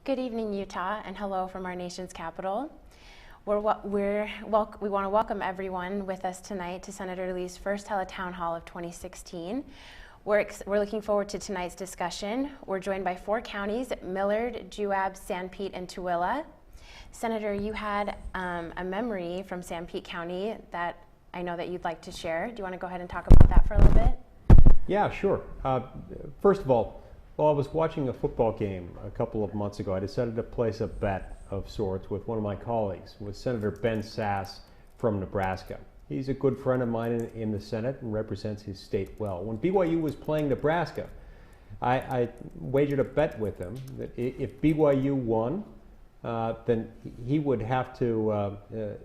Good evening, Utah, and hello from our nation's capital. We want to welcome everyone with us tonight to Senator Lee's first Tele-Townhall of 2016. We're looking forward to tonight's discussion. We're joined by 4 counties: Millard, Juab, Sanpete, and Tooele. Senator, you had a memory from Sanpete County that I know that you'd like to share. Do you want to go ahead and talk about that for a little bit? Yeah, sure. First of all, while I was watching a football game a couple of months ago, I decided to place a bet of sorts with one of my colleagues, with Senator Ben Sasse from Nebraska. He's a good friend of mine in the Senate and represents his state well. When BYU was playing Nebraska, I wagered a bet with him that if BYU won, then he would have to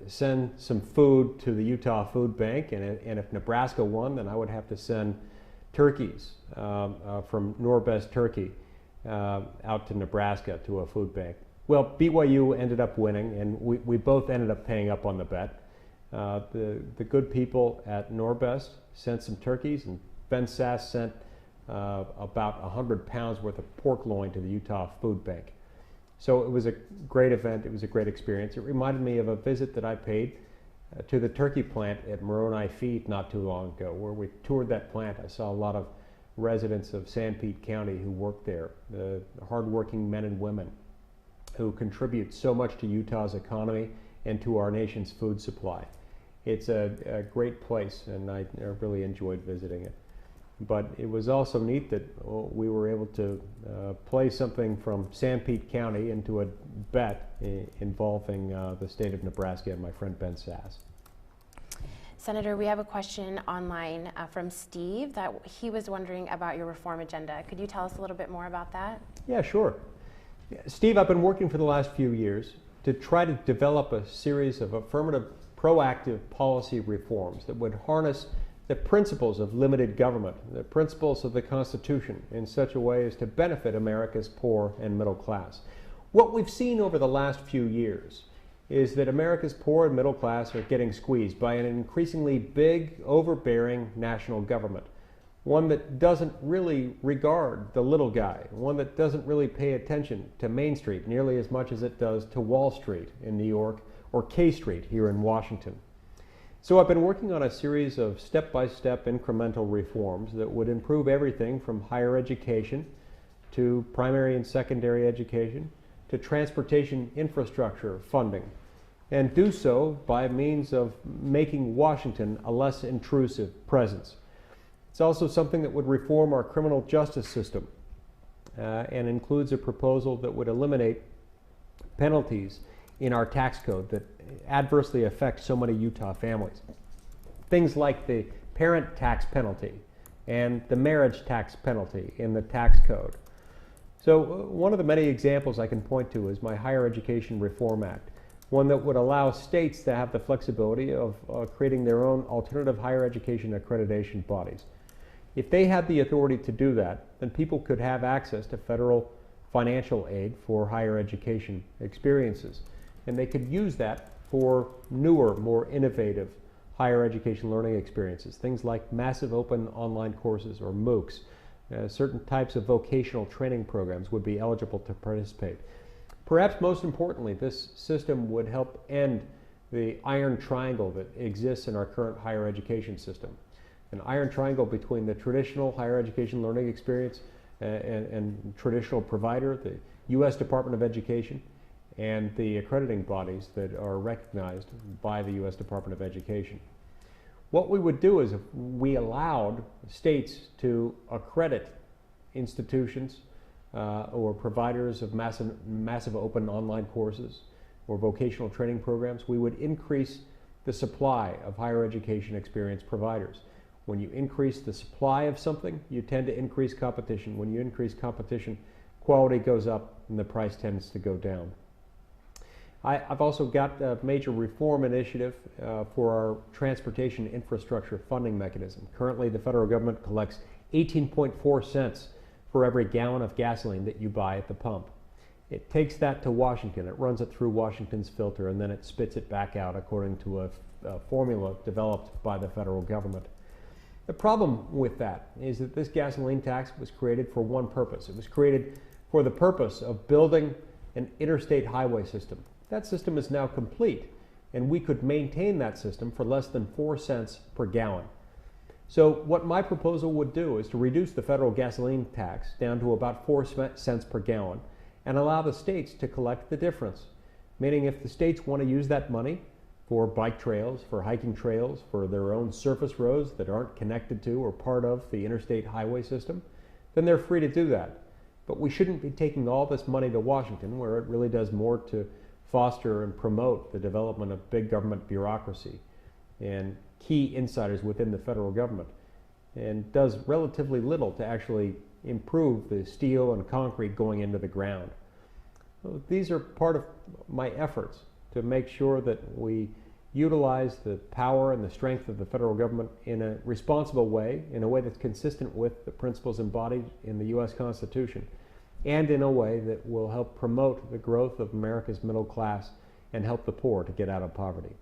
send some food to the Utah Food Bank, and if Nebraska won, then I would have to send turkeys from Norbest Turkey out to Nebraska to a food bank. Well, BYU ended up winning, and we both ended up paying up on the bet. The good people at Norbest sent some turkeys, and Ben Sasse sent about 100 pounds worth of pork loin to the Utah Food Bank. So it was a great event. It was a great experience. It reminded me of a visit that I paid to the turkey plant at Moroni Feed not too long ago, where we toured that plant. I saw a lot of residents of Sanpete County who work there, the hardworking men and women who contribute so much to Utah's economy and to our nation's food supply. It's a great place, and I really enjoyed visiting it. But it was also neat that we were able to play something from Sanpete County into a bet involving the state of Nebraska and my friend Ben Sasse. Senator, we have a question online from Steve that he was wondering about your reform agenda. Could you tell us a little bit more about that? Yeah, sure. Steve, I've been working for the last few years to try to develop a series of affirmative, proactive policy reforms that would harness the principles of limited government, the principles of the Constitution, in such a way as to benefit America's poor and middle class. What we've seen over the last few years is that America's poor and middle class are getting squeezed by an increasingly big, overbearing national government, one that doesn't really regard the little guy, one that doesn't really pay attention to Main Street nearly as much as it does to Wall Street in New York or K Street here in Washington. So I've been working on a series of step-by-step incremental reforms that would improve everything from higher education to primary and secondary education to transportation infrastructure funding, and do so by means of making Washington a less intrusive presence. It's also something that would reform our criminal justice system and includes a proposal that would eliminate penalties in our tax code that adversely affect so many Utah families. Things like the parent tax penalty and the marriage tax penalty in the tax code. So one of the many examples I can point to is my Higher Education Reform Act, one that would allow states to have the flexibility of creating their own alternative higher education accreditation bodies. If they had the authority to do that, then people could have access to federal financial aid for higher education experiences. And they could use that for newer, more innovative higher education learning experiences, things like massive open online courses or MOOCs. Certain types of vocational training programs would be eligible to participate. Perhaps most importantly, this system would help end the iron triangle that exists in our current higher education system. An iron triangle between the traditional higher education learning experience and traditional provider, the U.S. Department of Education, and the accrediting bodies that are recognized by the U.S. Department of Education. What we would do is if we allowed states to accredit institutions or providers of massive open online courses or vocational training programs, we would increase the supply of higher education experience providers. When you increase the supply of something, you tend to increase competition. When you increase competition, quality goes up and the price tends to go down. I've also got a major reform initiative for our transportation infrastructure funding mechanism. Currently, the federal government collects 18.4 cents for every gallon of gasoline that you buy at the pump. It takes that to Washington, it runs it through Washington's filter, and then it spits it back out according to a formula developed by the federal government. The problem with that is that this gasoline tax was created for one purpose. It was created for the purpose of building an interstate highway system. That system is now complete, and we could maintain that system for less than 4 cents per gallon. So what my proposal would do is to reduce the federal gasoline tax down to about 4 cents per gallon and allow the states to collect the difference. Meaning if the states want to use that money for bike trails, for hiking trails, for their own surface roads that aren't connected to or part of the interstate highway system, then they're free to do that. But we shouldn't be taking all this money to Washington, where it really does more to foster and promote the development of big government bureaucracy and key insiders within the federal government, and does relatively little to actually improve the steel and concrete going into the ground. So these are part of my efforts to make sure that we utilize the power and the strength of the federal government in a responsible way, in a way that's consistent with the principles embodied in the U.S. Constitution, and in a way that will help promote the growth of America's middle class and help the poor to get out of poverty.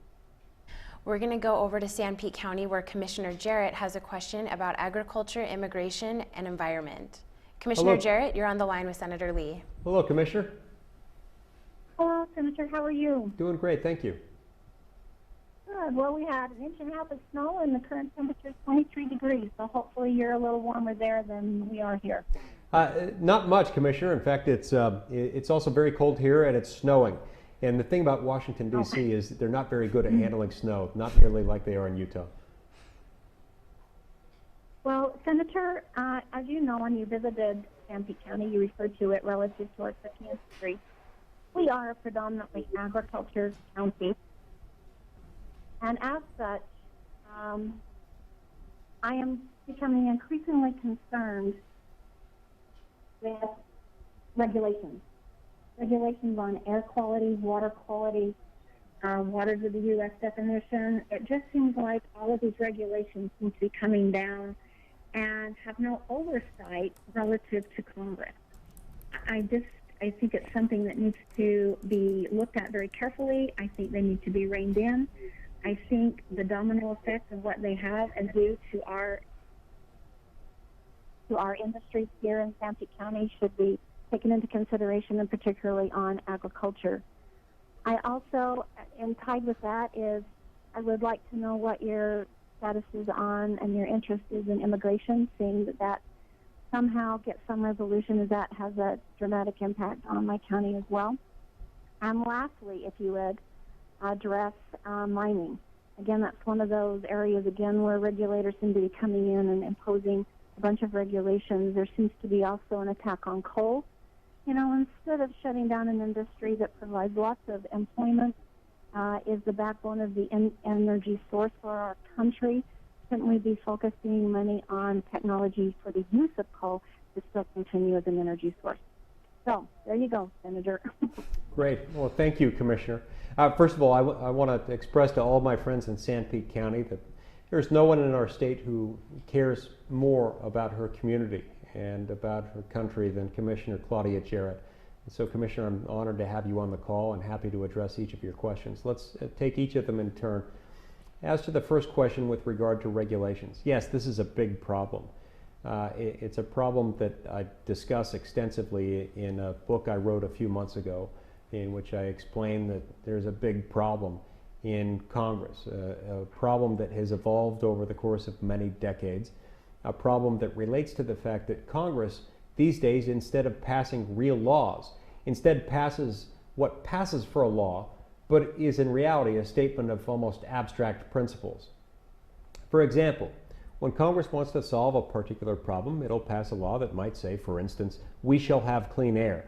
We're going to go over to Sanpete County, where Commissioner Jarrett has a question about agriculture, immigration, and environment. Commissioner Hello. Jarrett, you're on the line with Senator Lee. Hello, Commissioner. Hello, Senator. How are you? Doing great, thank you. Good. Well, we had 1.5 inches of snow, and the current temperature is 23 degrees, so hopefully you're a little warmer there than we are here. Not much, Commissioner. In fact, it's also very cold here, and it's snowing. And the thing about Washington, D.C. is that they're not very good at handling snow, not nearly like they are in Utah. Well, Senator, as you know, when you visited Sanpete County, you referred to it relative to our cooking industry. We are a predominantly agriculture county, and as such, I am becoming increasingly concerned with regulations. Regulations on air quality, water quality, waters of the U.S. definition. It just seems like all of these regulations seem to be coming down and have no oversight relative to Congress. I think it's something that needs to be looked at very carefully. I think they need to be reined in. I think the domino effect of what they have and do to our industries here in Sanpete County should be taken into consideration, and particularly on agriculture. I also, and tied with that is, I would like to know what your status is on and your interest is in immigration, seeing that somehow get some resolution, as that has a dramatic impact on my county as well. And lastly, if you would address mining. Again, that's one of those areas, again, where regulators seem to be coming in and imposing a bunch of regulations. There seems to be also an attack on coal. You know, instead of shutting down an industry that provides lots of employment, is the backbone of the energy source for our country, shouldn't we be focusing money on technology for the use of coal to still continue as an energy source? So, there you go, Senator. Great. Well, thank you, Commissioner. First of all, I want to express to all my friends in Sanpete County that there's no one in our state who cares more about her community and about her country than Commissioner Claudia Jarrett. And so, Commissioner, I'm honored to have you on the call and happy to address each of your questions. Let's take each of them in turn. As to the first question with regard to regulations, yes, this is a big problem. It's a problem that I discuss extensively in a book I wrote a few months ago, in which I explain that there's a big problem in Congress, a problem that has evolved over the course of many decades, a problem that relates to the fact that Congress these days, instead of passing real laws, instead passes what passes for a law, but is in reality a statement of almost abstract principles. For example, when Congress wants to solve a particular problem, it'll pass a law that might say, for instance, we shall have clean air.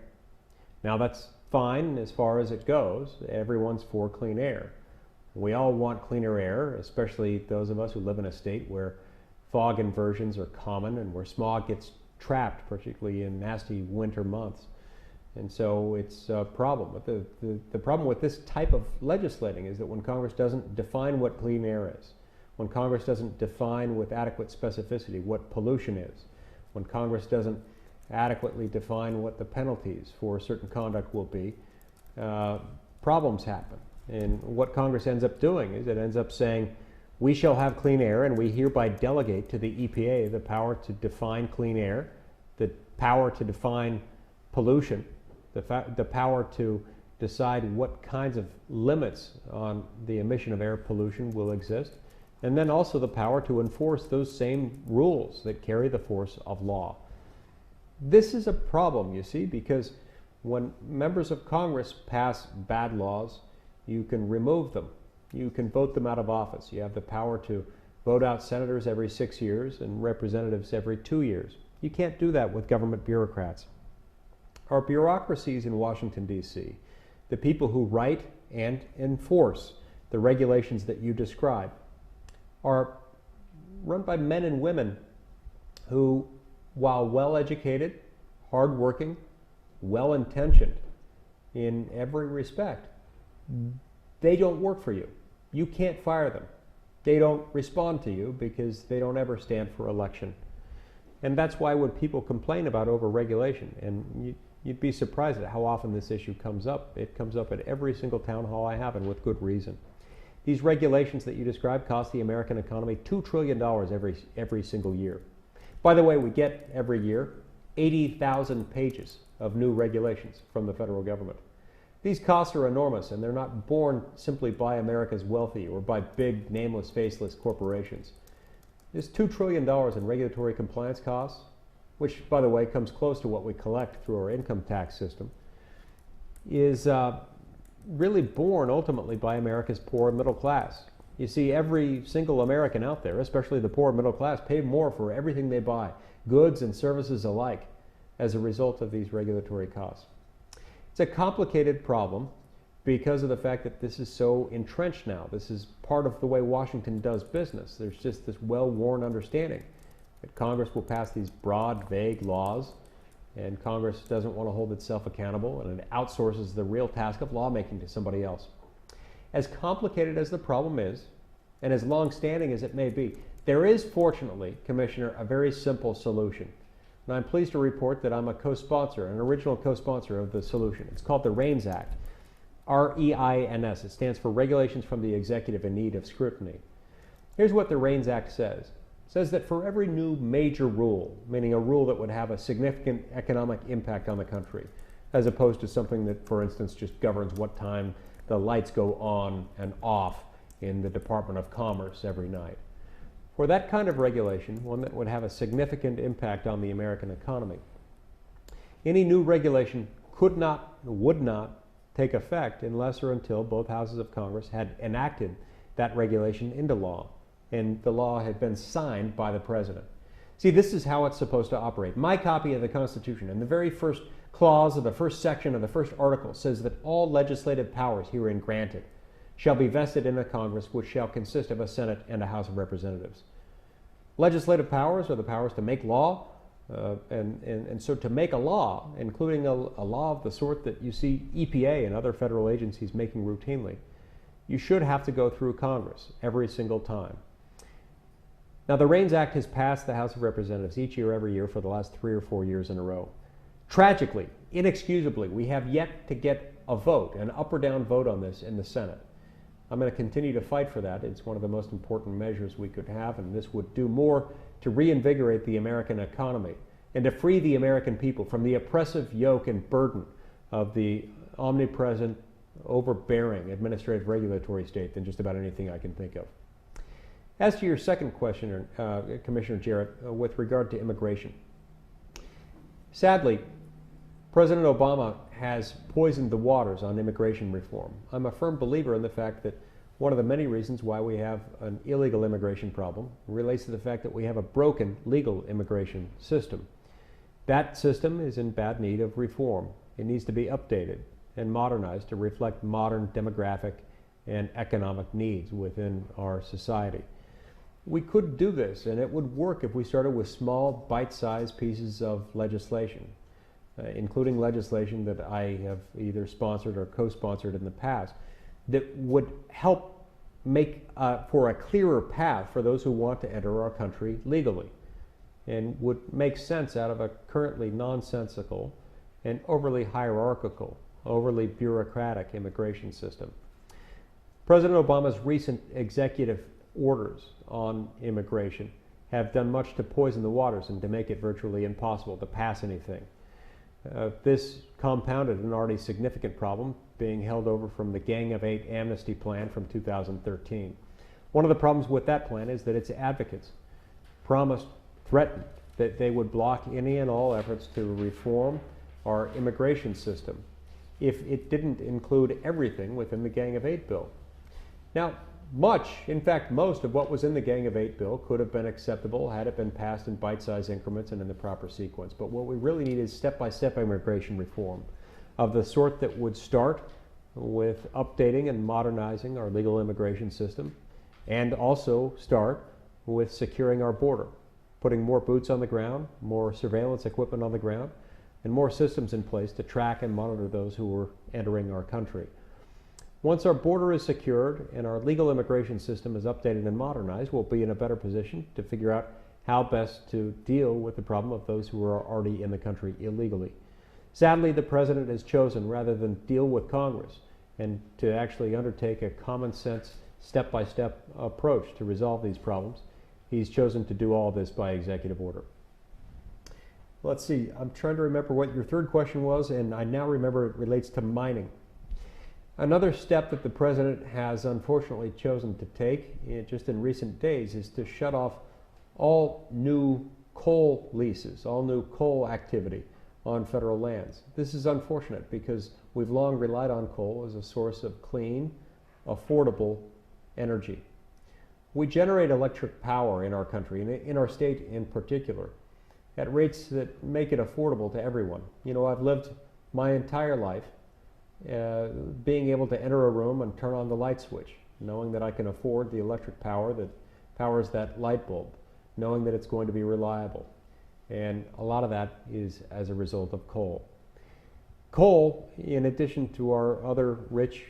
Now that's fine as far as it goes. Everyone's for clean air. We all want cleaner air, especially those of us who live in a state where fog inversions are common and where smog gets trapped, particularly in nasty winter months. And so it's a problem. But the problem with this type of legislating is that when Congress doesn't define what clean air is, when Congress doesn't define with adequate specificity what pollution is, when Congress doesn't adequately define what the penalties for certain conduct will be, problems happen. And what Congress ends up doing is it ends up saying, we shall have clean air, and we hereby delegate to the EPA the power to define clean air, the power to define pollution, the power to decide what kinds of limits on the emission of air pollution will exist, and then also the power to enforce those same rules that carry the force of law. This is a problem, you see, because when members of Congress pass bad laws, you can remove them. You can vote them out of office. You have the power to vote out senators every 6 years and representatives every 2 years. You can't do that with government bureaucrats. Our bureaucracies in Washington, D.C., the people who write and enforce the regulations that you describe, are run by men and women who, while well-educated, hardworking, well-intentioned in every respect, they don't work for you. You can't fire them. They don't respond to you because they don't ever stand for election. And that's why when people complain about over-regulation, and you'd be surprised at how often this issue comes up. It comes up at every single town hall I have, and with good reason. These regulations that you describe cost the American economy $2 trillion every single year. By the way, we get every year 80,000 pages of new regulations from the federal government. These costs are enormous, and they're not borne simply by America's wealthy or by big, nameless, faceless corporations. There's $2 trillion in regulatory compliance costs, which, by the way, comes close to what we collect through our income tax system, is really borne ultimately by America's poor and middle class. You see, every single American out there, especially the poor and middle class, pay more for everything they buy, goods and services alike, as a result of these regulatory costs. It's a complicated problem because of the fact that this is so entrenched now. This is part of the way Washington does business. There's just this well-worn understanding that Congress will pass these broad, vague laws, and Congress doesn't want to hold itself accountable, and it outsources the real task of lawmaking to somebody else. As complicated as the problem is, and as long-standing as it may be, there is, fortunately, Commissioner, a very simple solution. And I'm pleased to report that I'm a co-sponsor, an original co-sponsor of the solution. It's called the REINS Act, R-E-I-N-S. It stands for Regulations from the Executive in Need of Scrutiny. Here's what the REINS Act says. It says that for every new major rule, meaning a rule that would have a significant economic impact on the country, as opposed to something that, for instance, just governs what time the lights go on and off in the Department of Commerce every night. For that kind of regulation, one that would have a significant impact on the American economy, any new regulation would not take effect unless or until both houses of Congress had enacted that regulation into law, and the law had been signed by the President. See, this is how it's supposed to operate. My copy of the Constitution, in the very first clause of the first section of the first article, says that all legislative powers herein granted shall be vested in a Congress which shall consist of a Senate and a House of Representatives. Legislative powers are the powers to make law, and so to make a law, including a law of the sort that you see EPA and other federal agencies making routinely, you should have to go through Congress every single time. Now, the REINS Act has passed the House of Representatives each year, every year for the last 3 or 4 years in a row. Tragically, inexcusably, we have yet to get a vote, an up or down vote on this in the Senate. I'm going to continue to fight for that. It's one of the most important measures we could have, and this would do more to reinvigorate the American economy and to free the American people from the oppressive yoke and burden of the omnipresent, overbearing administrative regulatory state than just about anything I can think of. As to your second question, Commissioner Jarrett, with regard to immigration, sadly, President Obama has poisoned the waters on immigration reform. I'm a firm believer in the fact that one of the many reasons why we have an illegal immigration problem relates to the fact that we have a broken legal immigration system. That system is in bad need of reform. It needs to be updated and modernized to reflect modern demographic and economic needs within our society. We could do this, and it would work if we started with small, bite-sized pieces of legislation, including legislation that I have either sponsored or co-sponsored in the past, that would help make for a clearer path for those who want to enter our country legally, and would make sense out of a currently nonsensical and overly hierarchical, overly bureaucratic immigration system. President Obama's recent executive orders on immigration have done much to poison the waters and to make it virtually impossible to pass anything. This compounded an already significant problem being held over from the Gang of Eight amnesty plan from 2013. One of the problems with that plan is that its advocates threatened that they would block any and all efforts to reform our immigration system if it didn't include everything within the Gang of Eight bill. Now, in fact, most of what was in the Gang of Eight bill could have been acceptable had it been passed in bite-sized increments and in the proper sequence. But what we really need is step-by-step immigration reform of the sort that would start with updating and modernizing our legal immigration system, and also start with securing our border, putting more boots on the ground, more surveillance equipment on the ground, and more systems in place to track and monitor those who are entering our country. Once our border is secured and our legal immigration system is updated and modernized, we'll be in a better position to figure out how best to deal with the problem of those who are already in the country illegally. Sadly, the president has chosen, rather than deal with Congress and to actually undertake a common sense, step-by-step approach to resolve these problems, he's chosen to do all this by executive order. Let's see, I'm trying to remember what your third question was, and I now remember it relates to mining. Another step that the president has unfortunately chosen to take just in recent days is to shut off all new coal leases, all new coal activity on federal lands. This is unfortunate because we've long relied on coal as a source of clean, affordable energy. We generate electric power in our country, and in our state in particular, at rates that make it affordable to everyone. You know, I've lived my entire life being able to enter a room and turn on the light switch, knowing that I can afford the electric power that powers that light bulb, knowing that it's going to be reliable. And a lot of that is as a result of coal. Coal, in addition to our other rich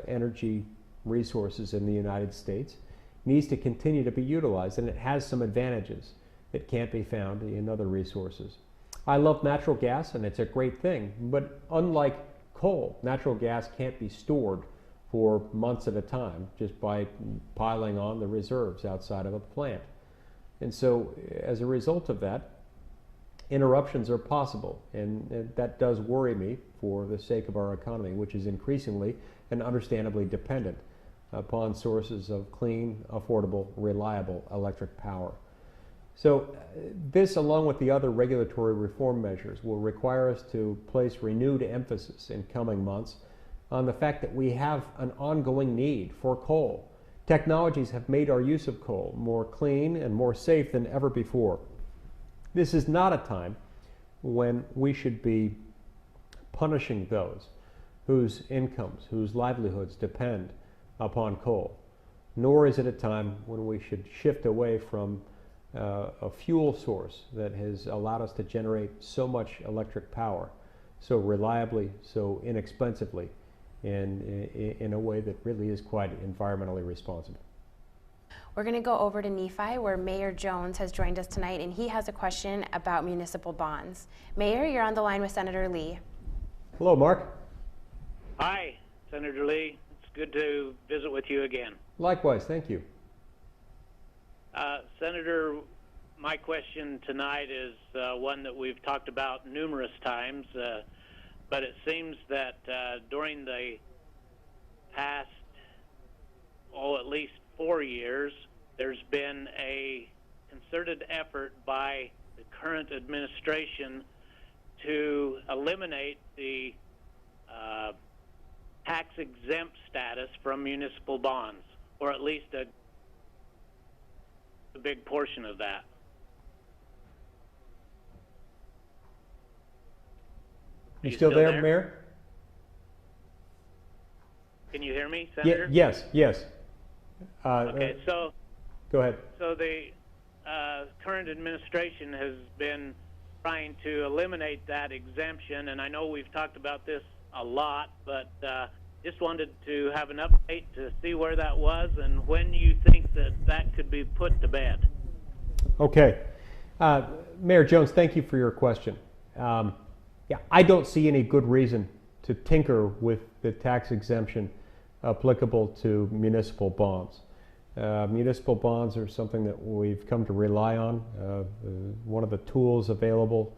energy resources in the United States, needs to continue to be utilized, and it has some advantages that can't be found in other resources. I love natural gas, and it's a great thing, but unlike coal, natural gas can't be stored for months at a time just by piling on the reserves outside of a plant. And so as a result of that, interruptions are possible, and that does worry me for the sake of our economy, which is increasingly and understandably dependent upon sources of clean, affordable, reliable electric power. So this, along with the other regulatory reform measures, will require us to place renewed emphasis in coming months on the fact that we have an ongoing need for coal. Technologies have made our use of coal more clean and more safe than ever before. This is not a time when we should be punishing those whose incomes, whose livelihoods depend upon coal, nor is it a time when we should shift away from a fuel source that has allowed us to generate so much electric power so reliably, so inexpensively, and in a way that really is quite environmentally responsible. We're going to go over to Nephi, where Mayor Jones has joined us tonight, and he has a question about municipal bonds. Mayor, you're on the line with Senator Lee. Hello, Mark. Hi, Senator Lee. It's good to visit with you again. Likewise, thank you. Senator, my question tonight is one that we've talked about numerous times, but it seems that during the past, at least 4 years, there's been a concerted effort by the current administration to eliminate the tax-exempt status from municipal bonds, or at least a big portion of that. You still there, Mayor? Can you hear me, Senator? Yes, yes. Okay, so go ahead. So the current administration has been trying to eliminate that exemption, and I know we've talked about this a lot, but just wanted to have an update to see where that was and when you think that that could be put to bed. Okay. Mayor Jones, thank you for your question. Yeah, I don't see any good reason to tinker with the tax exemption applicable to municipal bonds. Municipal bonds are something that we've come to rely on, one of the tools available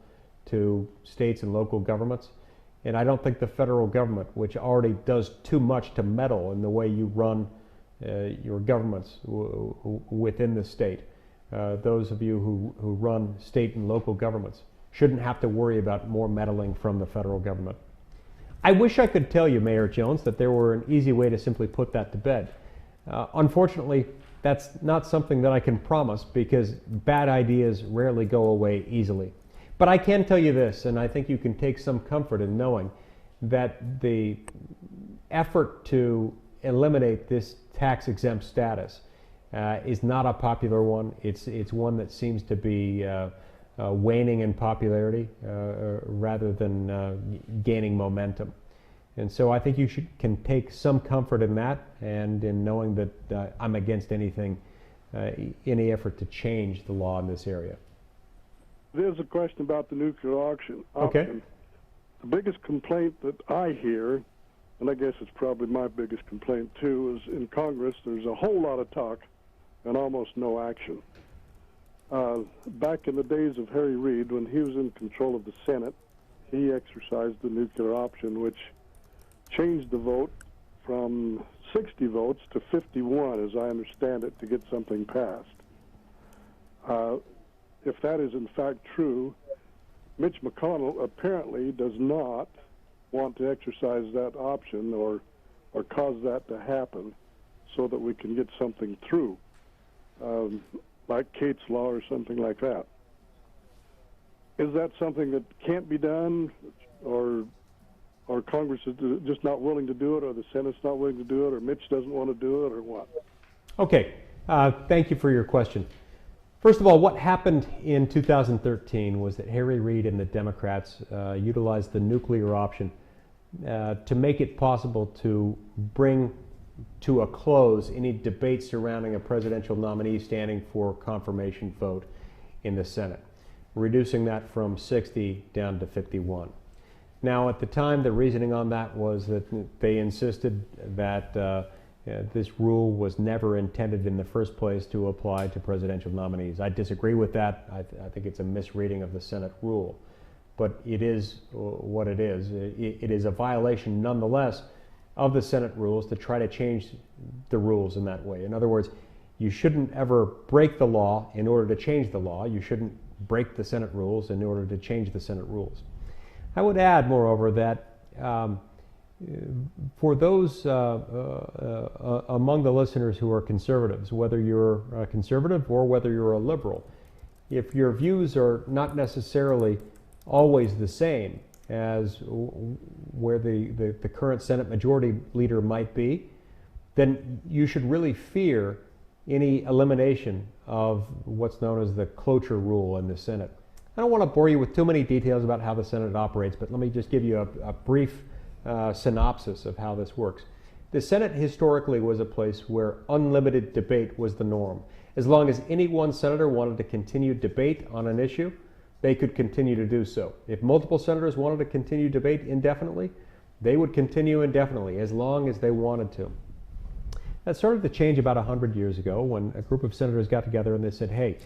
to states and local governments. And I don't think the federal government, which already does too much to meddle in the way you run your governments within the state, those of you who run state and local governments, shouldn't have to worry about more meddling from the federal government. I wish I could tell you, Mayor Jones, that there were an easy way to simply put that to bed. Unfortunately, that's not something that I can promise, because bad ideas rarely go away easily. But I can tell you this, and I think you can take some comfort in knowing that the effort to eliminate this tax-exempt status is not a popular one. It's one that seems to be waning in popularity rather than gaining momentum. And so I think you can take some comfort in that, and in knowing that I'm against any effort to change the law in this area. There's a question about the nuclear option. Okay. The biggest complaint that I hear, and I guess it's probably my biggest complaint too, is in Congress there's a whole lot of talk and almost no action. Back in the days of Harry Reid, when he was in control of the Senate, he exercised the nuclear option, which changed the vote from 60 votes to 51, as I understand it, to get something passed. If that is in fact true, Mitch McConnell apparently does not want to exercise that option or cause that to happen so that we can get something through, like Kate's Law or something like that. Is that something that can't be done, or Congress is just not willing to do it, or the Senate's not willing to do it, or Mitch doesn't want to do it, or what? Okay, thank you for your question. First of all, what happened in 2013 was that Harry Reid and the Democrats utilized the nuclear option to make it possible to bring to a close any debate surrounding a presidential nominee standing for confirmation vote in the Senate, reducing that from 60 down to 51. Now, at the time, the reasoning on that was that they insisted that this rule was never intended in the first place to apply to presidential nominees. I disagree with that. I think it's a misreading of the Senate rule. But it is what it is. It is a violation, nonetheless, of the Senate rules to try to change the rules in that way. In other words, you shouldn't ever break the law in order to change the law. You shouldn't break the Senate rules in order to change the Senate rules. I would add, moreover, that for those among the listeners who are conservatives, whether you're a conservative or whether you're a liberal, if your views are not necessarily always the same as where the current Senate Majority Leader might be, then you should really fear any elimination of what's known as the cloture rule in the Senate. I don't want to bore you with too many details about how the Senate operates, but let me just give you a brief synopsis of how this works. The Senate historically was a place where unlimited debate was the norm. As long as any one senator wanted to continue debate on an issue, they could continue to do so. If multiple senators wanted to continue debate indefinitely, they would continue indefinitely as long as they wanted to. That started to change about 100 years ago when a group of senators got together and they said, hey,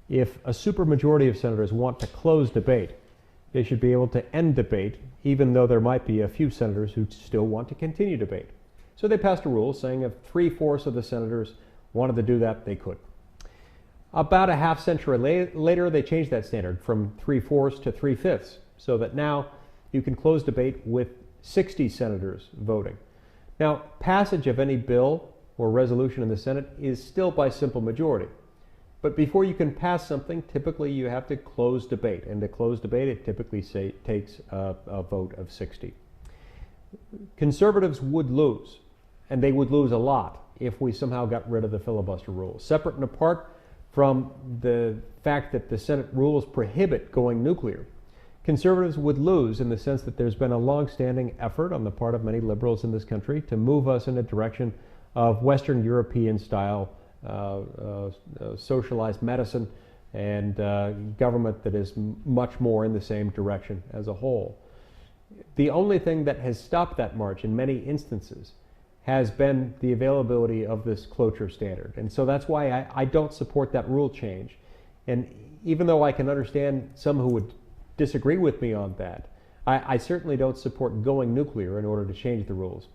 if a supermajority of senators want to close debate, they should be able to end debate, even though there might be a few senators who still want to continue debate. So they passed a rule saying if 3/4 of the senators wanted to do that, they could. About a half century later, they changed that standard from 3/4 to 3/5, so that now you can close debate with 60 senators voting. Now, passage of any bill or resolution in the Senate is still by simple majority. But before you can pass something, typically you have to close debate. And to close debate, it typically takes a vote of 60. Conservatives would lose, and they would lose a lot if we somehow got rid of the filibuster rule. Separate and apart from the fact that the Senate rules prohibit going nuclear, conservatives would lose in the sense that there's been a long-standing effort on the part of many liberals in this country to move us in a direction of Western European-style socialized medicine and government that is much more in the same direction as a whole. The only thing that has stopped that march in many instances has been the availability of this cloture standard. And so that's why I don't support that rule change. And even though I can understand some who would disagree with me on that. I certainly don't support going nuclear in order to change the rules.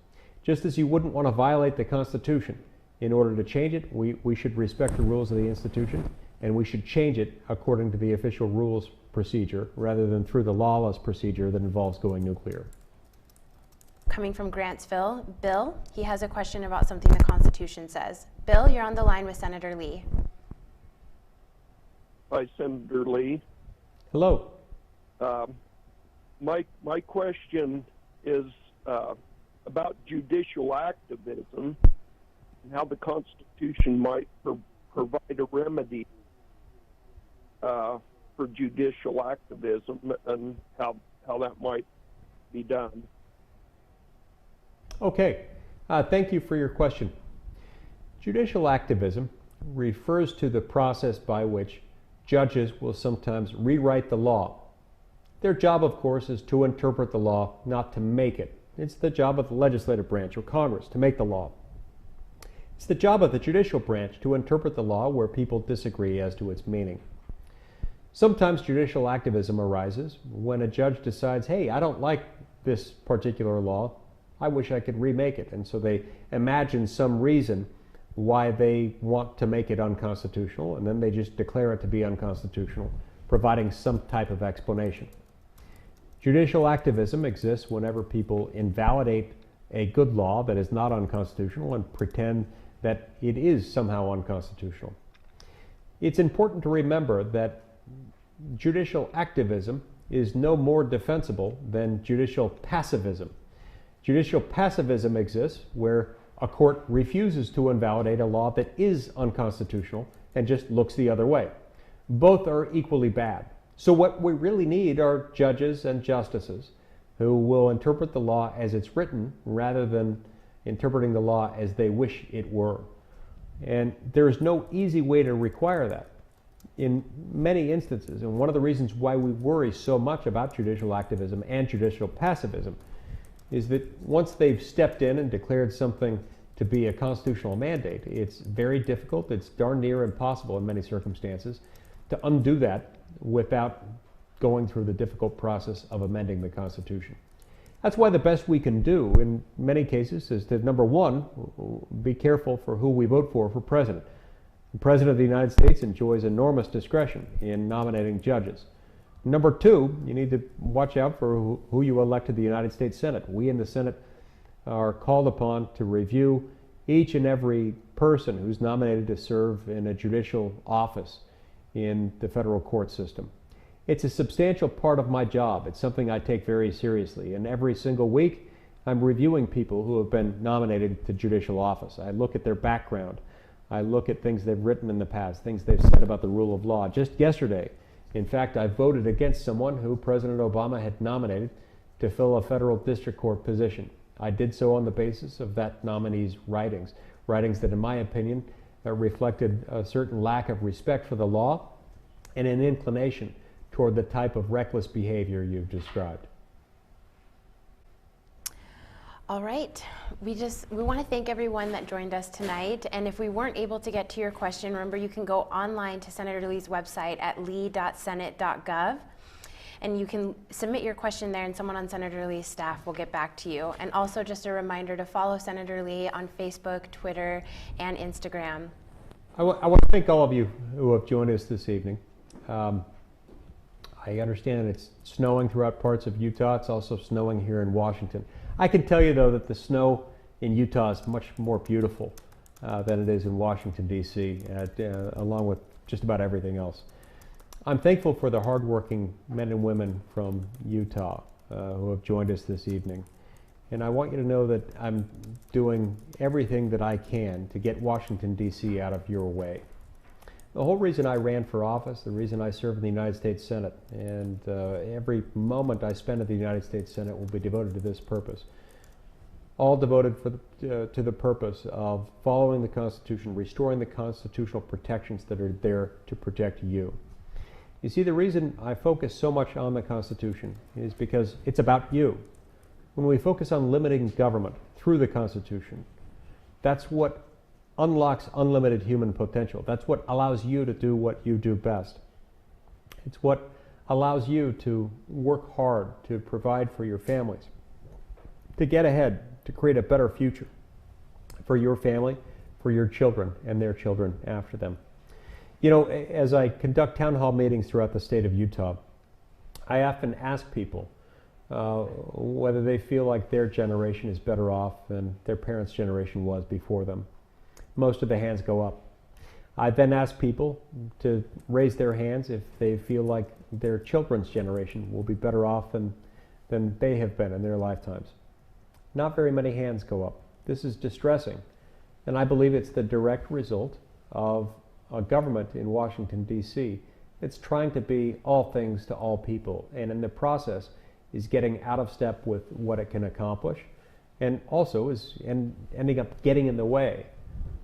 Just as you wouldn't want to violate the Constitution in order to change it, we should respect the rules of the institution, and we should change it according to the official rules procedure rather than through the lawless procedure that involves going nuclear. Coming from Grantsville, Bill, he has a question about something the Constitution says. Bill, you're on the line with Senator Lee. Hi, Senator Lee. Hello. My question is about judicial activism and how the Constitution might provide a remedy for judicial activism and how that might be done. Okay. Thank you for your question. Judicial activism refers to the process by which judges will sometimes rewrite the law. Their job, of course, is to interpret the law, not to make it. It's the job of the legislative branch or Congress to make the law. It's the job of the judicial branch to interpret the law where people disagree as to its meaning. Sometimes judicial activism arises when a judge decides, hey, I don't like this particular law, I wish I could remake it. And so they imagine some reason why they want to make it unconstitutional, and then they just declare it to be unconstitutional, providing some type of explanation. Judicial activism exists whenever people invalidate a good law that is not unconstitutional and pretend that it is somehow unconstitutional. It's important to remember that judicial activism is no more defensible than judicial passivism. Judicial passivism exists where a court refuses to invalidate a law that is unconstitutional and just looks the other way. Both are equally bad. So what we really need are judges and justices who will interpret the law as it's written rather than interpreting the law as they wish it were. And there is no easy way to require that in many instances. And one of the reasons why we worry so much about judicial activism and judicial passivism is that once they've stepped in and declared something to be a constitutional mandate, it's very difficult, it's darn near impossible in many circumstances to undo that without going through the difficult process of amending the Constitution. That's why the best we can do in many cases is to, number one, be careful for who we vote for president. The President of the United States enjoys enormous discretion in nominating judges. Number two, you need to watch out for who you elect to the United States Senate. We in the Senate are called upon to review each and every person who's nominated to serve in a judicial office in the federal court system. It's a substantial part of my job. It's something I take very seriously. And every single week, I'm reviewing people who have been nominated to judicial office. I look at their background. I look at things they've written in the past, things they've said about the rule of law. Just yesterday, in fact, I voted against someone who President Obama had nominated to fill a federal district court position. I did so on the basis of that nominee's writings that, in my opinion, reflected a certain lack of respect for the law and an inclination toward the type of reckless behavior you've described. All right, we want to thank everyone that joined us tonight, and if we weren't able to get to your question, remember you can go online to Senator Lee's website at lee.senate.gov, and you can submit your question there and someone on Senator Lee's staff will get back to you. And also just a reminder to follow Senator Lee on Facebook, Twitter, and Instagram. I want to thank all of you who have joined us this evening. I understand it's snowing throughout parts of Utah. It's also snowing here in Washington. I can tell you, though, that the snow in Utah is much more beautiful than it is in Washington, D.C., along with just about everything else. I'm thankful for the hardworking men and women from Utah who have joined us this evening. And I want you to know that I'm doing everything that I can to get Washington, D.C. out of your way. The whole reason I ran for office, the reason I serve in the United States Senate, and every moment I spend at the United States Senate will be devoted to this purpose. All devoted to the purpose of following the Constitution, restoring the constitutional protections that are there to protect you. You see, the reason I focus so much on the Constitution is because it's about you. When we focus on limiting government through the Constitution, that's what unlocks unlimited human potential. That's what allows you to do what you do best. It's what allows you to work hard to provide for your families, to get ahead, to create a better future for your family, for your children, and their children after them. You know, as I conduct town hall meetings throughout the state of Utah, I often ask people whether they feel like their generation is better off than their parents' generation was before them. Most of the hands go up. I then ask people to raise their hands if they feel like their children's generation will be better off than they have been in their lifetimes. Not very many hands go up. This is distressing, and I believe it's the direct result of a government in Washington, D.C. that's trying to be all things to all people, and in the process is getting out of step with what it can accomplish, and also is ending up getting in the way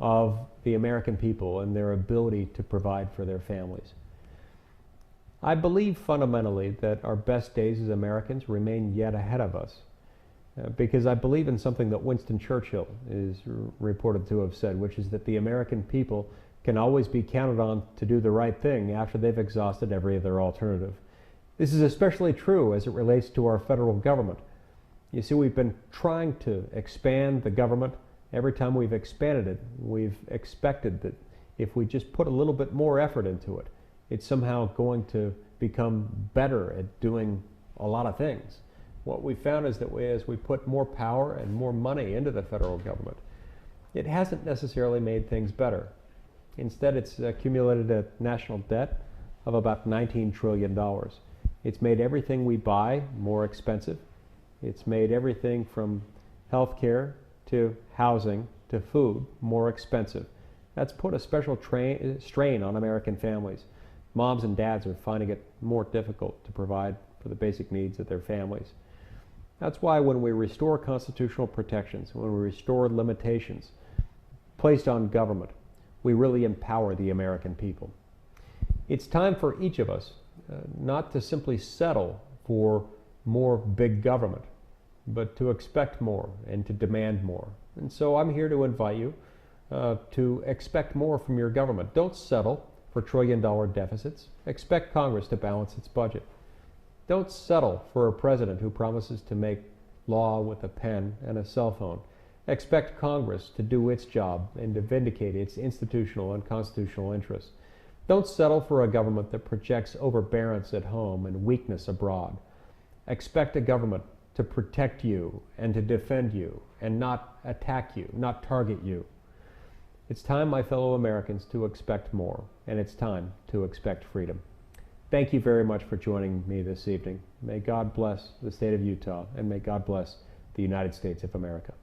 of the American people and their ability to provide for their families. I believe fundamentally that our best days as Americans remain yet ahead of us, because I believe in something that Winston Churchill is reported to have said, which is that the American people can always be counted on to do the right thing after they've exhausted every other alternative. This is especially true as it relates to our federal government. You see, we've been trying to expand the government. Every time we've expanded it, we've expected that if we just put a little bit more effort into it, it's somehow going to become better at doing a lot of things. What we found is that as we put more power and more money into the federal government, it hasn't necessarily made things better. Instead, it's accumulated a national debt of about $19 trillion. It's made everything we buy more expensive. It's made everything from health care to housing to food more expensive. That's put a special strain on American families. Moms and dads are finding it more difficult to provide for the basic needs of their families. That's why when we restore constitutional protections, when we restore limitations placed on government, we really empower the American people. It's time for each of us not to simply settle for more big government, but to expect more and to demand more. And so I'm here to invite you to expect more from your government. Don't settle for trillion-dollar deficits. Expect Congress to balance its budget. Don't settle for a president who promises to make law with a pen and a cell phone. Expect Congress to do its job and to vindicate its institutional and constitutional interests. Don't settle for a government that projects overbearance at home and weakness abroad. Expect a government to protect you and to defend you and not attack you, not target you. It's time, my fellow Americans, to expect more, and it's time to expect freedom. Thank you very much for joining me this evening. May God bless the state of Utah, and may God bless the United States of America.